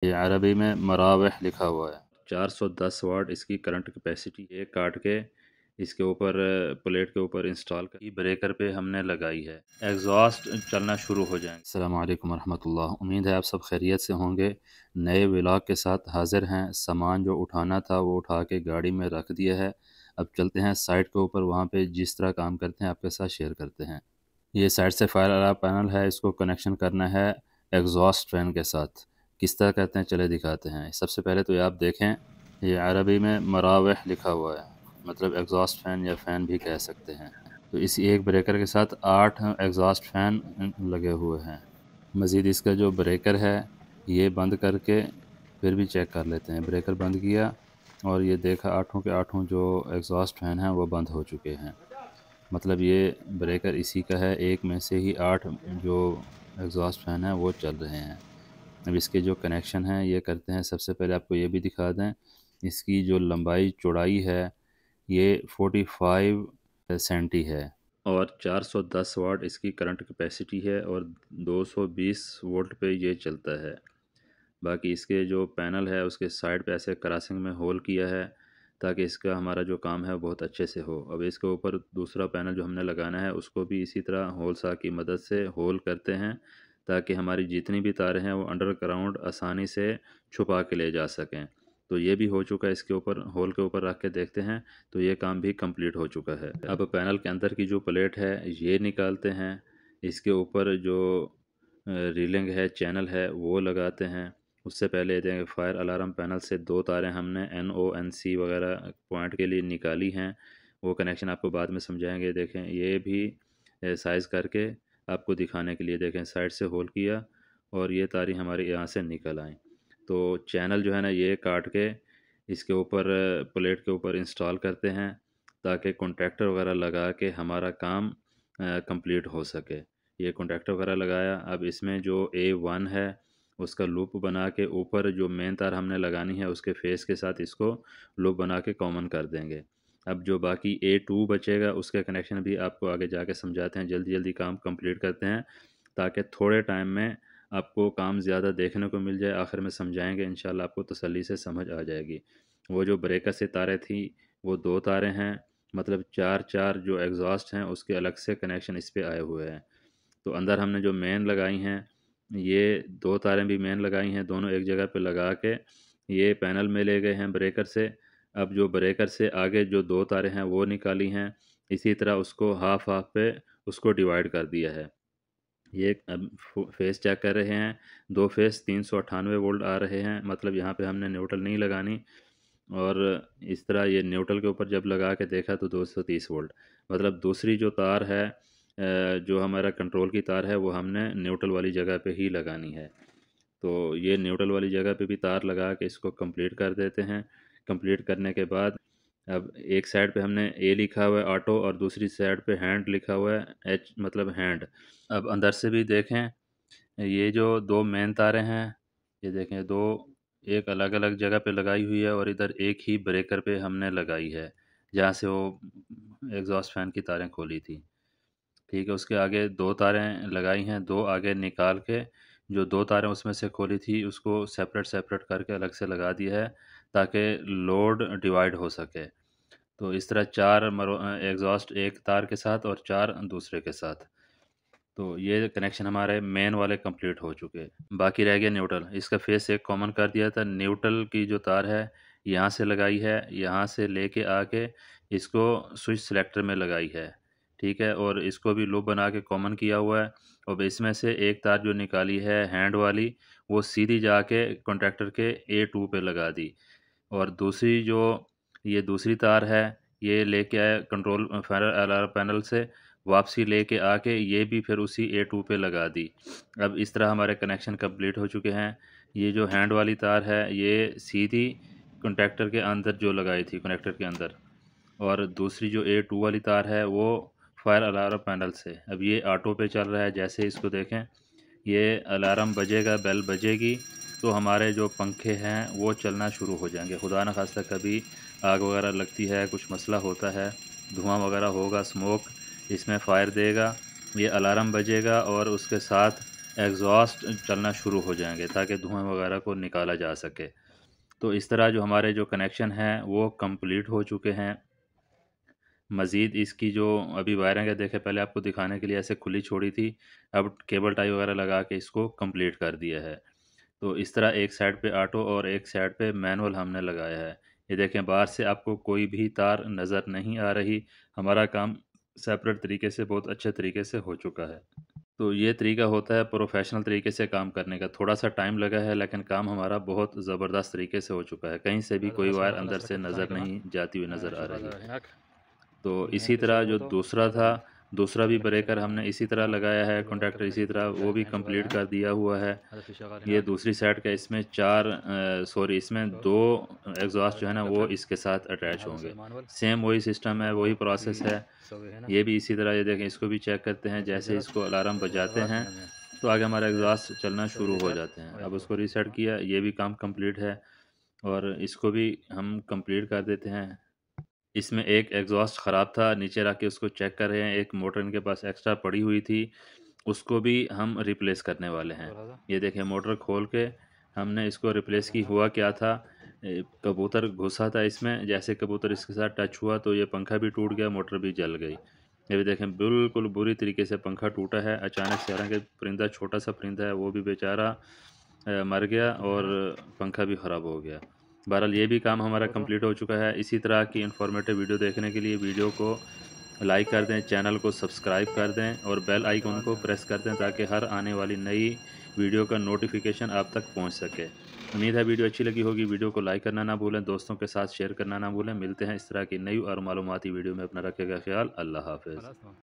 ये अरबी में मरावह लिखा हुआ है। 410 वाट इसकी करंट कैपेसिटी। ये काट के इसके ऊपर प्लेट के ऊपर इंस्टॉल कर ब्रेकर पे हमने लगाई है। एग्जॉस्ट चलना शुरू हो जाएंगे। अस्सलाम वालेकुम रहमतुल्लाह। उम्मीद है आप सब खैरियत से होंगे। नए व्लॉग के साथ हाजिर हैं। सामान जो उठाना था वो उठा के गाड़ी में रख दिया है। अब चलते हैं साइट के ऊपर, वहाँ पे जिस तरह काम करते हैं आपके साथ शेयर करते हैं। ये साइड से फायर अलार्म पैनल है, इसको कनेक्शन करना है एग्जॉस्ट फैन के साथ। किस तरह करते हैं चले दिखाते हैं। सबसे पहले तो ये आप देखें, ये अरबी में मरावह लिखा हुआ है, मतलब एग्जॉस्ट फ़ैन या फ़ैन भी कह सकते हैं। तो इस एक ब्रेकर के साथ 8 एग्जॉस्ट फ़ैन लगे हुए हैं। मज़ीद इसका जो ब्रेकर है ये बंद करके फिर भी चेक कर लेते हैं। ब्रेकर बंद किया और ये देखा आठों के आठों जो एग्जॉस्ट फ़ैन हैं वो बंद हो चुके हैं। मतलब ये ब्रेकर इसी का है, एक में से ही 8 जो एग्जॉस्ट फ़ैन हैं वो चल रहे हैं। अब इसके जो कनेक्शन हैं ये करते हैं। सबसे पहले आपको ये भी दिखा दें, इसकी जो लंबाई चौड़ाई है ये 45 सेंटी है और 410 वाट इसकी करंट कैपेसिटी है और 220 वोल्ट पे ये चलता है। बाकी इसके जो पैनल है उसके साइड पे ऐसे क्रॉसिंग में होल किया है ताकि इसका हमारा जो काम है बहुत अच्छे से हो। अब इसके ऊपर दूसरा पैनल जो हमने लगाना है उसको भी इसी तरह होल सा की मदद से होल करते हैं ताकि हमारी जितनी भी तारें हैं वो अंडरग्राउंड आसानी से छुपा के ले जा सकें। तो ये भी हो चुका है। इसके ऊपर होल के ऊपर रख के देखते हैं तो ये काम भी कंप्लीट हो चुका है। अब पैनल के अंदर की जो प्लेट है ये निकालते हैं। इसके ऊपर जो रीलिंग है, चैनल है, वो लगाते हैं। उससे पहले देखें फायर अलार्म पैनल से 2 तारें हमने NONC वगैरह पॉइंट के लिए निकाली हैं। वो कनेक्शन आपको बाद में समझाएंगे। देखें ये भी साइज़ करके आपको दिखाने के लिए देखें साइड से होल किया और ये तारें हमारी यहाँ से निकल आएँ। तो चैनल जो है ना ये काट के इसके ऊपर प्लेट के ऊपर इंस्टॉल करते हैं ताकि कॉन्टैक्टर वगैरह लगा के हमारा काम कंप्लीट हो सके। ये कॉन्टैक्टर वगैरह लगाया। अब इसमें जो A1 है उसका लूप बना के ऊपर जो मेन तार हमने लगानी है उसके फेस के साथ इसको लूप बना के कॉमन कर देंगे। अब जो बाकी A2 बचेगा उसके कनेक्शन भी आपको आगे जाके समझाते हैं। जल्दी जल्दी काम कंप्लीट करते हैं ताकि थोड़े टाइम में आपको काम ज़्यादा देखने को मिल जाए। आखिर में समझाएंगे, इंशाल्लाह आपको तसल्ली से समझ आ जाएगी। वो जो ब्रेकर से तारें थी वो 2 तारें हैं, मतलब 4 जो एग्जॉस्ट हैं उसके अलग से कनेक्शन इस पे आए हुए हैं। तो अंदर हमने जो मेन लगाई हैं ये 2 तारें भी मेन लगाई हैं, दोनों एक जगह पे लगा के ये पैनल में ले गए हैं ब्रेकर से। अब जो ब्रेकर से आगे जो 2 तारें हैं वो निकाली हैं। इसी तरह उसको हाफ हाफ पे उसको डिवाइड कर दिया है। ये अब फेस चेक कर रहे हैं। 2 फेस 398 वोल्ट आ रहे हैं, मतलब यहाँ पे हमने न्यूट्रल नहीं लगानी। और इस तरह ये न्यूट्रल के ऊपर जब लगा के देखा तो 230 वोल्ट, मतलब दूसरी जो तार है जो हमारा कंट्रोल की तार है वो हमने न्यूट्रल वाली जगह पे ही लगानी है। तो ये न्यूट्रल वाली जगह पे भी तार लगा के इसको कंप्लीट कर देते हैं। कंप्लीट करने के बाद अब एक साइड पे हमने ए लिखा हुआ है ऑटो और दूसरी साइड पे हैंड लिखा हुआ है एच, मतलब हैंड। अब अंदर से भी देखें, ये जो 2 मेन तारें हैं ये देखें, 2 एक अलग अलग जगह पे लगाई हुई है और इधर एक ही ब्रेकर पे हमने लगाई है जहाँ से वो एग्जॉस्ट फैन की तारें खोली थी। ठीक है, उसके आगे 2 तारें लगाई हैं, 2 आगे निकाल के जो 2 तारें उसमें से खोली थी उसको सेपरेट सेपरेट करके अलग से लगा दिया है ताकि लोड डिवाइड हो सके। तो इस तरह 4 एग्जॉस्ट एक तार के साथ और 4 दूसरे के साथ। तो ये कनेक्शन हमारे मेन वाले कंप्लीट हो चुके हैं। बाकी रह गया न्यूट्रल। इसका फेस एक कॉमन कर दिया था। न्यूट्रल की जो तार है यहाँ से लगाई है, यहाँ से लेके आके इसको स्विच सिलेक्टर में लगाई है। ठीक है, और इसको भी लूप बना के कॉमन किया हुआ है। और इसमें से एक तार जो निकाली है हैंड वाली वो सीधी जाके कॉन्ट्रैक्टर के A2 पे लगा दी। और दूसरी जो ये दूसरी तार है ये लेके आए कंट्रोल फायर अलार्म पैनल से, वापसी लेके आके ये भी फिर उसी A2 पे लगा दी। अब इस तरह हमारे कनेक्शन कंप्लीट हो चुके हैं। ये जो हैंड वाली तार है ये सीधी कनेक्टर के अंदर जो लगाई थी कनेक्टर के अंदर, और दूसरी जो A2 वाली तार है वो फायर अलार्म पैनल से। अब ये ऑटो पे चल रहा है। जैसे इसको देखें ये अलार्म बजेगा, बेल बजेगी तो हमारे जो पंखे हैं वो चलना शुरू हो जाएंगे। खुदा न खास्ता कभी आग वगैरह लगती है, कुछ मसला होता है, धुआं वगैरह होगा, स्मोक इसमें फ़ायर देगा, ये अलार्म बजेगा और उसके साथ एग्जॉस्ट चलना शुरू हो जाएंगे ताकि धुआं वगैरह को निकाला जा सके। तो इस तरह जो हमारे जो कनेक्शन हैं वो कंप्लीट हो चुके हैं। मज़ीद इसकी जो अभी वायरिंग है, देखे पहले आपको दिखाने के लिए ऐसे खुली छोड़ी थी, अब केबल टाई वगैरह लगा के इसको कंप्लीट कर दिया है। तो इस तरह एक साइड पे ऑटो और एक साइड पे मैनुअल हमने लगाया है। ये देखें, बाहर से आपको कोई भी तार नज़र नहीं आ रही। हमारा काम सेपरेट तरीके से बहुत अच्छे तरीके से हो चुका है। तो ये तरीका होता है प्रोफेशनल तरीके से काम करने का। थोड़ा सा टाइम लगा है लेकिन काम हमारा बहुत ज़बरदस्त तरीके से हो चुका है। कहीं से भी कोई वायर अंदर से नज़र नहीं जाती हुई नज़र आ रही। तो इसी तरह जो दूसरा था, दूसरा भी ब्रेकर हमने इसी तरह लगाया है, कॉन्टैक्टर इसी तरह वो भी कंप्लीट कर दिया हुआ है। ये दूसरी साइड का, इसमें इसमें दो एग्जॉस्ट जो है ना वो इसके साथ अटैच होंगे। सेम वही सिस्टम है, वही प्रोसेस है। ये भी इसी तरह, ये देखें, इसको भी चेक करते हैं। जैसे इसको अलार्म बजाते हैं तो आगे हमारा एग्जॉस्ट चलना शुरू हो जाते हैं। अब उसको रीसेट किया, ये भी काम कंप्लीट है और इसको भी हम कंप्लीट कर देते हैं। इसमें एक एग्जॉस्ट ख़राब था, नीचे रख के उसको चेक कर रहे हैं। एक मोटर इनके पास एक्स्ट्रा पड़ी हुई थी, उसको भी हम रिप्लेस करने वाले हैं। ये देखें, मोटर खोल के हमने इसको रिप्लेस की। हुआ क्या था, कबूतर घुसा था इसमें, जैसे कबूतर इसके साथ टच हुआ तो ये पंखा भी टूट गया, मोटर भी जल गई। ये भी देखें, बिल्कुल बुरी तरीके से पंखा टूटा है अचानक से। हालांकि परिंदा छोटा सा परिंदा है, वो भी बेचारा मर गया और पंखा भी ख़राब हो गया। बहरहाल ये भी काम हमारा कंप्लीट हो चुका है। इसी तरह की इन्फॉर्मेटिव वीडियो देखने के लिए वीडियो को लाइक कर दें, चैनल को सब्सक्राइब कर दें और बेल आइकन को प्रेस कर दें ताकि हर आने वाली नई वीडियो का नोटिफिकेशन आप तक पहुंच सके। उम्मीद है वीडियो अच्छी लगी होगी। वीडियो को लाइक करना ना भूलें, दोस्तों के साथ शेयर करना ना भूलें। मिलते हैं इस तरह की नई और मालूमाती वीडियो में। अपना रखेगा ख्याल। अल्लाह हाफ़िज़।